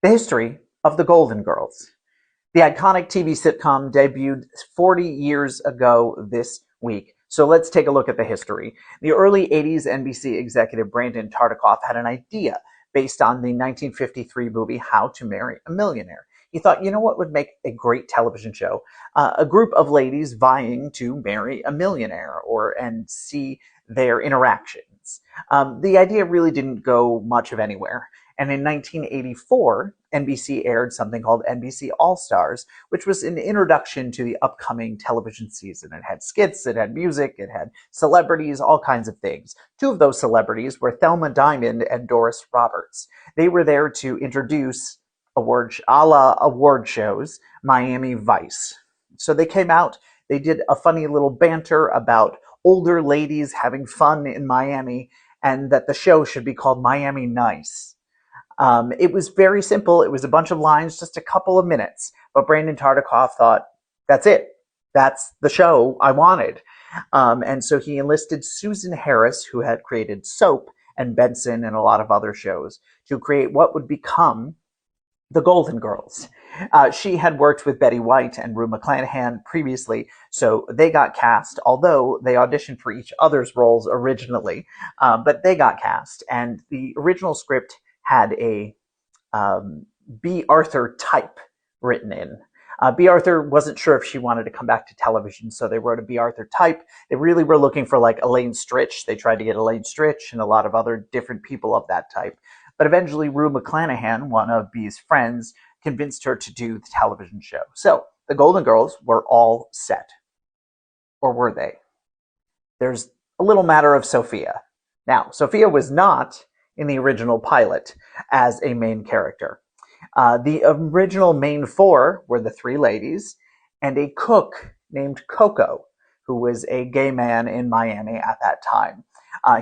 The history of the Golden Girls. The iconic TV sitcom debuted 40 years ago this week. So let's take a look at the history. The early 80s NBC executive Brandon Tartikoff had an idea based on the 1953 movie How to Marry a Millionaire. He thought, you know what would make a great television show? A group of ladies vying to marry a millionaire and see their interactions. The idea really didn't go much of anywhere. And in 1984, NBC aired something called NBC All Stars, which was an introduction to the upcoming television season. It had skits, it had music, it had celebrities, all kinds of things. Two of those celebrities were Thelma Diamond and Doris Roberts. They were there to introduce a la award shows, Miami Vice. So they came out, they did a funny little banter about older ladies having fun in Miami, and that the show should be called Miami Nice. It was very simple. It was a bunch of lines, just a couple of minutes. But Brandon Tartikoff thought, that's it. That's the show I wanted. And so he enlisted Susan Harris, who had created Soap and Benson and a lot of other shows, to create what would become the Golden Girls. She had worked with Betty White and Rue McClanahan previously, so they got cast, although they auditioned for each other's roles originally. But they got cast, and the original script had a B. Arthur type written in. B. Arthur wasn't sure if she wanted to come back to television, so they wrote a B. Arthur type. They really were looking for like Elaine Stritch. They tried to get Elaine Stritch and a lot of other different people of that type. But eventually, Rue McClanahan, one of B's friends, convinced her to do the television show. So the Golden Girls were all set. Or were they? There's a little matter of Sophia. Now, Sophia was not in the original pilot as a main character. The original main four were the three ladies and a cook named Coco, who was a gay man in Miami at that time.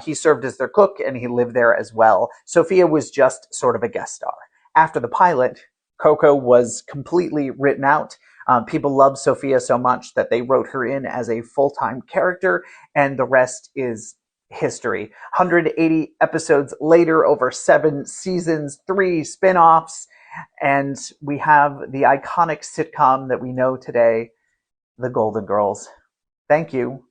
He served as their cook and he lived there as well. Sophia was just sort of a guest star. After the pilot, Coco was completely written out. People loved Sophia so much that they wrote her in as a full-time character, and the rest is history. 180 episodes later, over 7 seasons, 3 spin-offs, and we have the iconic sitcom that we know today, The Golden Girls. Thank you.